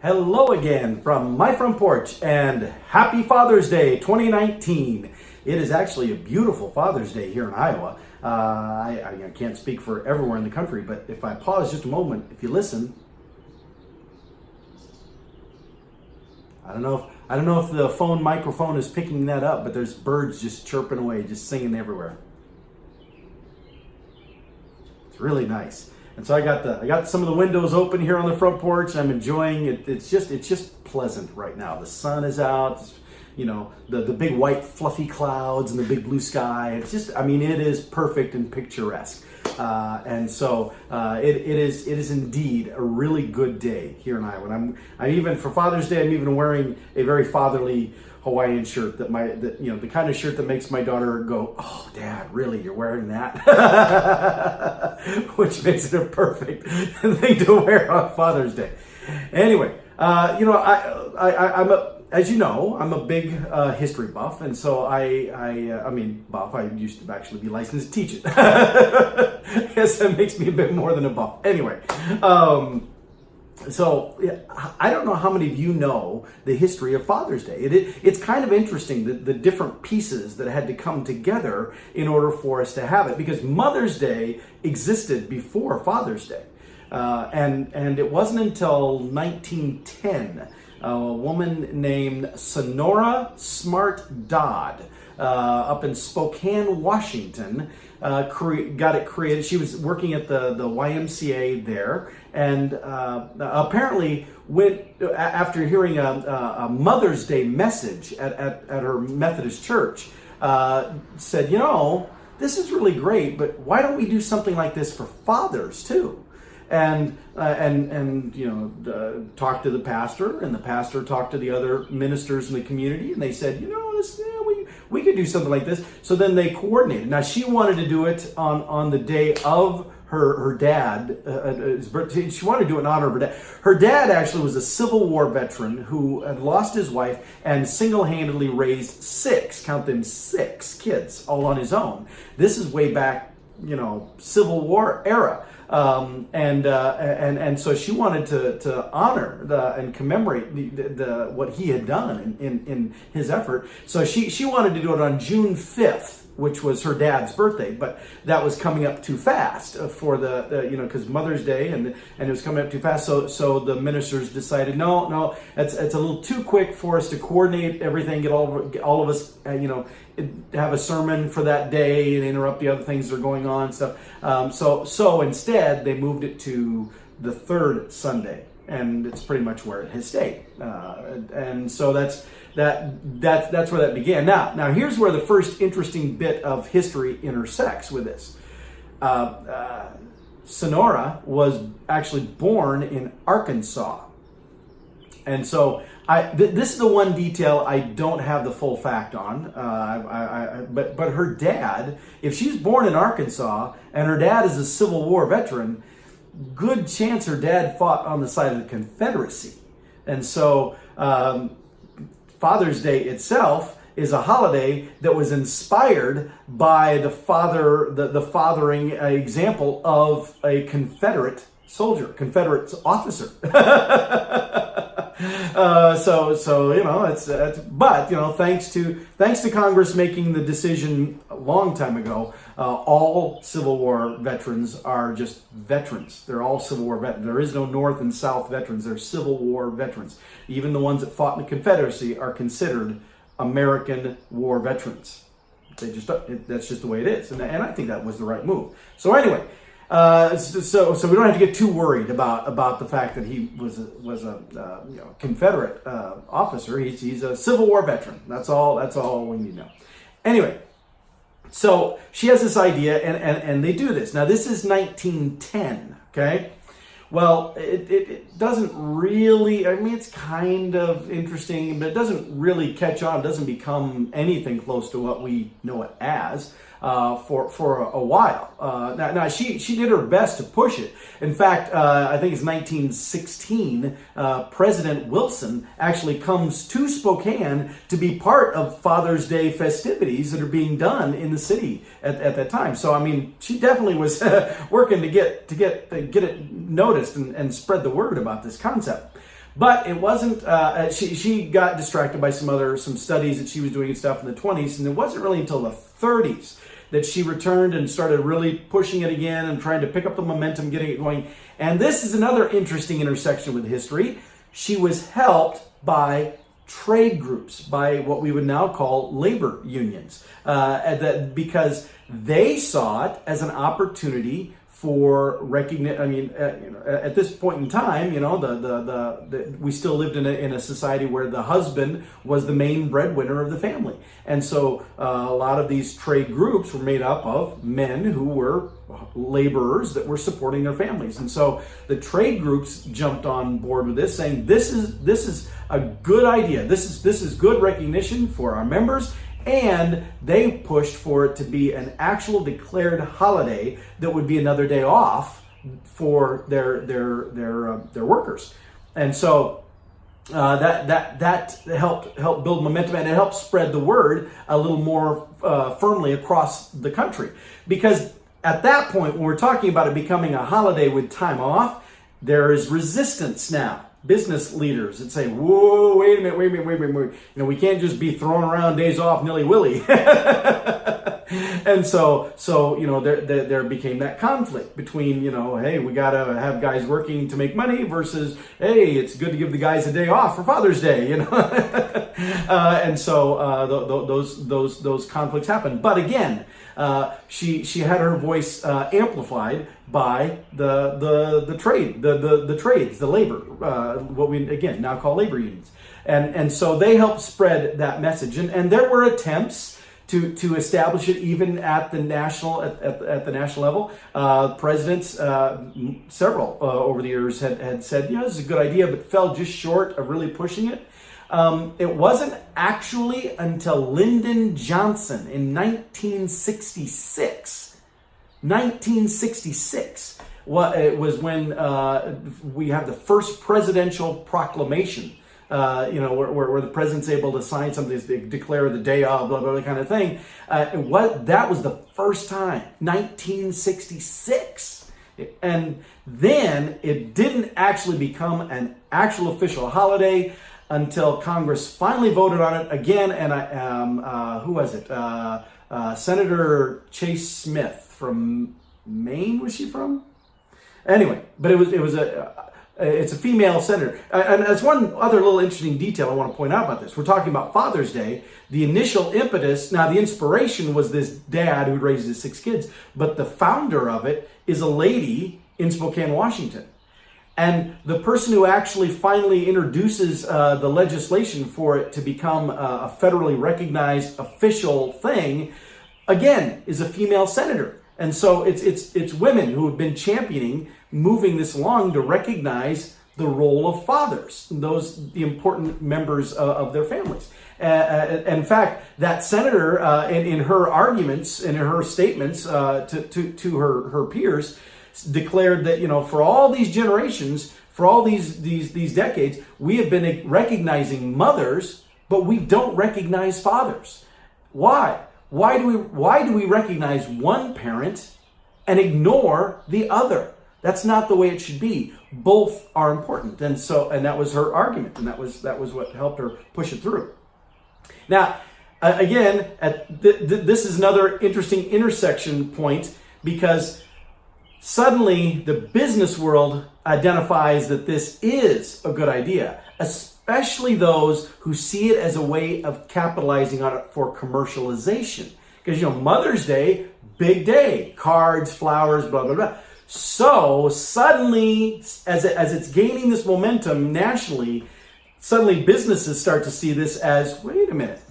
Hello again from my front porch and happy Father's Day 2019. It is actually a beautiful Father's Day here in Iowa. I can't speak for everywhere in the country, but if I pause just a moment, if you listen, I don't know if the phone microphone is picking that up, but there's birds just chirping away, just singing everywhere. It's really nice. And so I got some of the windows open here on the front porch. I'm enjoying it. It's just pleasant right now. The sun is out. You know, the big white fluffy clouds and the big blue sky. It's just, I mean, it is perfect and picturesque. And so it is indeed a really good day here in Iowa. And I'm even for Father's Day, I'm even wearing a very fatherly Hawaiian shirt that the kind of shirt that makes my daughter go, "Oh, Dad, really? You're wearing that?" Which makes it a perfect thing to wear on Father's Day. Anyway, as you know, I'm a big history buff, and so I used to actually be licensed to teach it. I guess that makes me a bit more than a buff. Anyway, so I don't know how many of you know the history of Father's Day. It's kind of interesting, the different pieces that had to come together in order for us to have it, because Mother's Day existed before Father's Day. And it wasn't until 1910, a woman named Sonora Smart Dodd up in Spokane, Washington, got it created. She was working at the YMCA there, and apparently went after hearing a Mother's Day message at her Methodist church. Said, you know, this is really great, but why don't we do something like this for fathers too? And talked to the pastor, and the pastor talked to the other ministers in the community, and they said, you know, we could do something like this. So then they coordinated. Now she wanted to do it on the day of her dad, his birthday. She wanted to do it in honor of her dad. Her dad actually was a Civil War veteran who had lost his wife and single-handedly raised six kids, all on his own. This is way back, Civil War era. And so she wanted to honor and commemorate what he had done in his effort. So she wanted to do it on June 5th, which was her dad's birthday, but that was coming up too fast for because Mother's Day, and it was coming up too fast. So the ministers decided, no, it's a little too quick for us to coordinate everything, get all of us, have a sermon for that day and interrupt the other things that are going on and stuff. So instead they moved it to the third Sunday, and it's pretty much where it has stayed. And so that's where that began. Now here's where the first interesting bit of history intersects with this. Sonora was actually born in Arkansas, and so this is the one detail I don't have the full fact on. But her dad, if she's born in Arkansas and her dad is a Civil War veteran, good chance her dad fought on the side of the Confederacy, and so. Father's Day itself is a holiday that was inspired by the fathering example of a Confederate soldier, Confederate officer. Thanks to Congress making the decision a long time ago, all Civil War veterans are just veterans. They're all Civil War veterans. There is no North and South veterans. They're Civil War veterans. Even the ones that fought in the Confederacy are considered American war veterans. That's just the way it is, and I think that was the right move. So anyway. So we don't have to get too worried about the fact that he was a Confederate officer. He's a Civil War veteran. That's all we need to know. Anyway, so she has this idea, and they do this. Now this is 1910. Okay. Well, it doesn't really, it's kind of interesting, but it doesn't really catch on. It doesn't become anything close to what we know it as for a while. Now she did her best to push it. In fact, I think it's 1916, President Wilson actually comes to Spokane to be part of Father's Day festivities that are being done in the city at that time. So, she definitely was working to get it noticed and spread the word about this concept. But it wasn't, she got distracted by some studies that she was doing and stuff in the 20s, and it wasn't really until the 30s that she returned and started really pushing it again and trying to pick up the momentum, getting it going. And this is another interesting intersection with history. She was helped by trade groups, by what we would now call labor unions, because they saw it as an opportunity for recognition. I mean, at this point in time, we still lived in a society where the husband was the main breadwinner of the family, and so a lot of these trade groups were made up of men who were laborers that were supporting their families, and so the trade groups jumped on board with this, saying this is a good idea. This is good recognition for our members. And they pushed for it to be an actual declared holiday that would be another day off for their workers, and so that helped build momentum, and it helped spread the word a little more firmly across the country. Because at that point, when we're talking about it becoming a holiday with time off, there is resistance now. Business leaders that say, whoa, wait a minute. We can't just be throwing around days off nilly-willy. And so there became that conflict between, hey, we got to have guys working to make money versus, hey, it's good to give the guys a day off for Father's Day, and so those conflicts happen. But again, she had her voice amplified by the trades, the labor, what we again now call labor unions, and so they helped spread that message, and there were attempts to establish it even at the national level. Presidents, several over the years had said, this is a good idea, but fell just short of really pushing it. It wasn't actually until Lyndon Johnson in 1966. It was when we have the first presidential proclamation. Where the president's able to sign something to declare the day of, blah, blah, blah, kind of thing. That was the first time, 1966. And then it didn't actually become an actual official holiday until Congress finally voted on it again. And who was it? Senator Chase Smith from Maine, was she from? Anyway, but it's a female senator. And that's one other little interesting detail I want to point out about this. We're talking about Father's Day. The initial impetus, now the inspiration was this dad who raised his 6 kids, but the founder of it is a lady in Spokane, Washington. And the person who actually finally introduces the legislation for it to become a federally recognized official thing, again, is a female senator. And so it's women who have been championing moving this along to recognize the role of fathers, the important members of their families. In fact, that senator, in her arguments and in her statements to her peers, declared that for all these generations, for all these decades, we have been recognizing mothers, but we don't recognize fathers. Why? Why do we recognize one parent and ignore the other? That's not the way it should be. Both are important, and that was her argument, and that was what helped her push it through. Now, again, this is another interesting intersection point, because suddenly the business world identifies that this is a good idea, especially those who see it as a way of capitalizing on it for commercialization. Because, Mother's Day, big day, cards, flowers, blah, blah, blah. So suddenly, as it's gaining this momentum nationally, suddenly businesses start to see this as, wait a minute,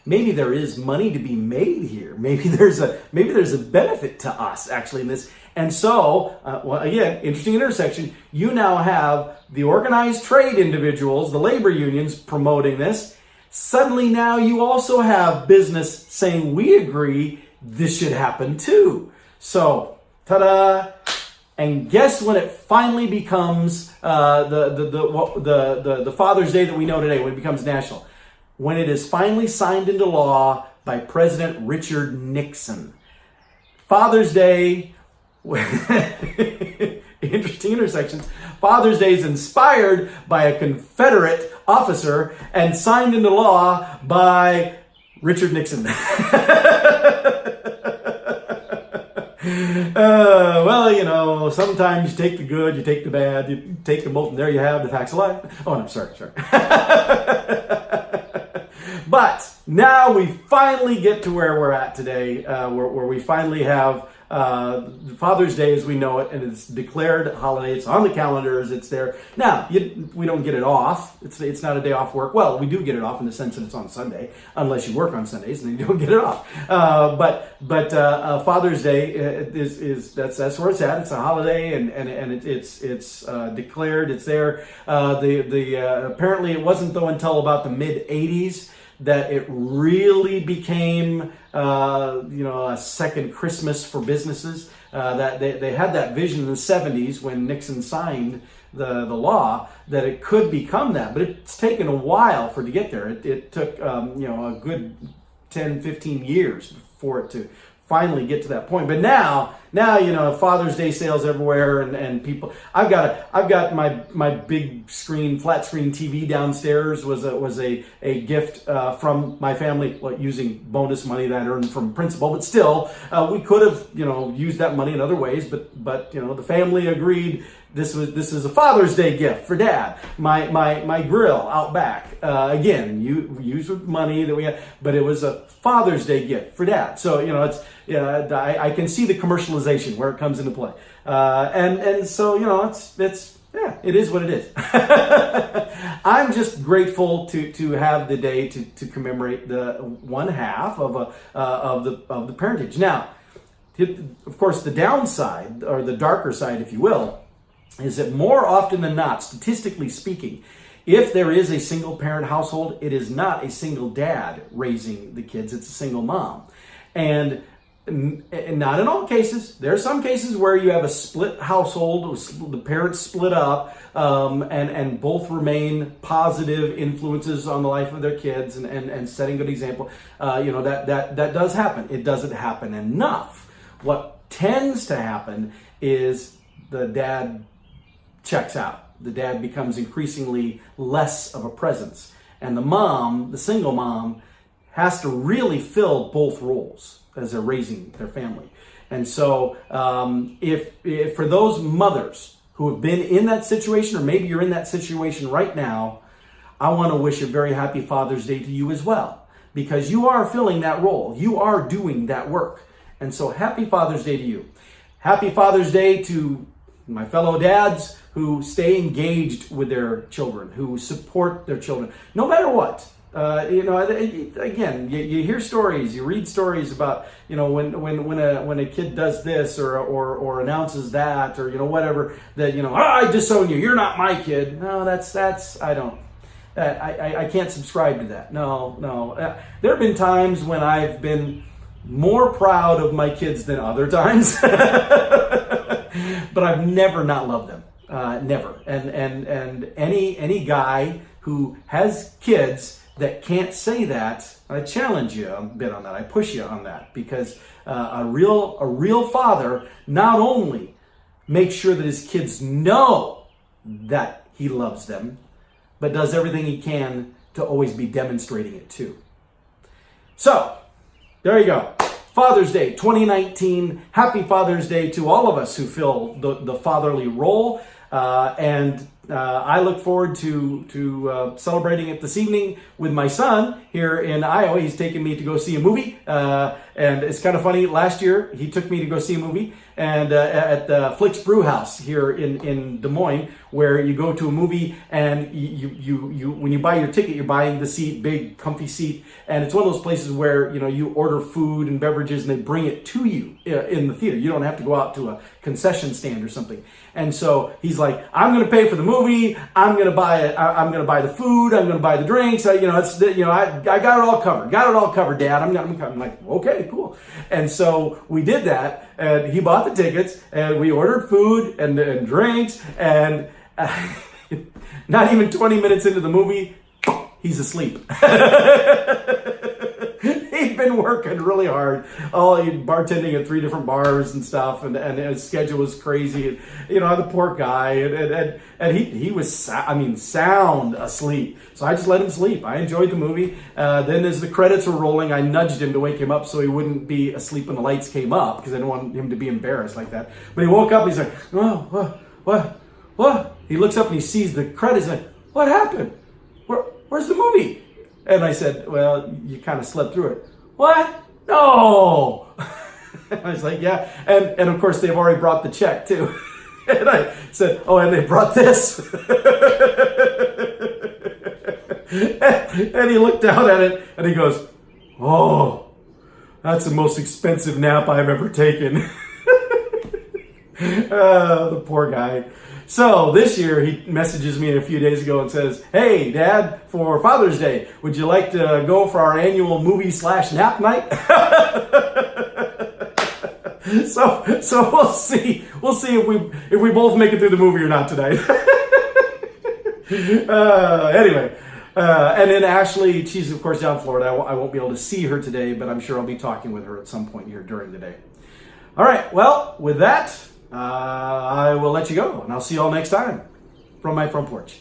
maybe there is money to be made here. Maybe there's a benefit to us actually in this. And so, again, interesting intersection. You now have the organized trade individuals, the labor unions, promoting this. Suddenly now you also have business saying, we agree this should happen too. So, ta-da! And guess when it finally becomes the Father's Day that we know today, when it becomes national? When it is finally signed into law by President Richard Nixon. Father's Day, interesting intersections. Father's Day is inspired by a Confederate officer and signed into law by Richard Nixon. Well, sometimes you take the good, you take the bad, you take them both, and there you have the facts of life. Oh, no, sorry. But now we finally get to where we're at today, where we finally have Father's Day as we know it, and it's declared holiday. It's on the calendars. It's there. Now, we don't get it off. It's not a day off work. Well, we do get it off in the sense that it's on Sunday, unless you work on Sundays, and then you don't get it off. But Father's Day that's where it's at. It's a holiday, and it's declared. It's there. Apparently, it wasn't though until about the mid '80s that it really became, a second Christmas for businesses. That they had that vision in the 70s when Nixon signed the law that it could become that, but it's taken a while for it to get there. It took, a good 10, 15 years for it to finally get to that point. But now, Father's Day sales everywhere, and people. I've got my big screen, flat screen TV downstairs was a gift from my family, using bonus money that I earned from principal. But still, we could have used that money in other ways. But the family agreed. This is a Father's Day gift for Dad. My grill out back. Again, you use money that we had, but it was a Father's Day gift for Dad. So I can see the commercialization where it comes into play, and so it is what it is. I'm just grateful to have the day to commemorate the one half of the parentage. Now, of course, the downside, or the darker side, if you will, is that more often than not, statistically speaking, if there is a single parent household, it is not a single dad raising the kids, it's a single mom. And not in all cases. There are some cases where you have a split household, the parents split up, and both remain positive influences on the life of their kids and setting good example. That does happen. It doesn't happen enough. What tends to happen is the dad checks out. The dad becomes increasingly less of a presence. And the mom, the single mom, has to really fill both roles as they're raising their family. And so if for those mothers who have been in that situation, or maybe you're in that situation right now, I want to wish a very happy Father's Day to you as well, because you are filling that role. You are doing that work. And so happy Father's Day to you. Happy Father's Day to my fellow dads who stay engaged with their children, who support their children, no matter what. Again, you hear stories, you read stories about, when a kid does this or announces that, or, whatever, that, I disown you, you're not my kid. No, I can't subscribe to that. No. There have been times when I've been more proud of my kids than other times, but I've never not loved them. Never. And any guy who has kids that can't say that, I challenge you a bit on that. I push you on that, because a real father not only makes sure that his kids know that he loves them, but does everything he can to always be demonstrating it too. So, there you go. Father's Day 2019. Happy Father's Day to all of us who fill the fatherly role. And I look forward to celebrating it this evening with my son here in Iowa. He's taking me to go see a movie. And it's kind of funny. Last year, he took me to go see a movie and at the Flicks Brew House here in Des Moines, where you go to a movie and you when you buy your ticket, you're buying the seat, big comfy seat, and it's one of those places where you order food and beverages and they bring it to you in the theater. You don't have to go out to a concession stand or something. And so he's like, I'm going to pay for the movie. I'm going to buy it. I'm going to buy the food. I'm going to buy the drinks. I got it all covered. Got it all covered, Dad. I'm like, okay, cool. And so we did that, and he bought the tickets, and we ordered food and drinks, and not even 20 minutes into the movie, he's asleep. he'd been working really hard. He'd bartending at 3 different bars and stuff, and his schedule was crazy. And, you know, the poor guy, and he was, sound asleep. So I just let him sleep. I enjoyed the movie. Then as the credits were rolling, I nudged him to wake him up so he wouldn't be asleep when the lights came up, because I didn't want him to be embarrassed like that. But he woke up and he's like, oh, what? He looks up and he sees the credits and like, what happened? Where's the movie? And I said, well, you kind of slept through it. What? No. I was like, yeah. And of course, they've already brought the check too. And I said, oh, and they brought this. And he looked down at it and he goes, oh, that's the most expensive nap I've ever taken. The poor guy. So this year he messages me a few days ago and says, hey, Dad, for Father's Day, would you like to go for our annual movie/nap night? So we'll see. We'll see if we both make it through the movie or not tonight. Anyway, and then Ashley, she's of course down in Florida. I won't be able to see her today, but I'm sure I'll be talking with her at some point here during the day. All right. Well, with that, I will let you go, and I'll see you all next time from my front porch.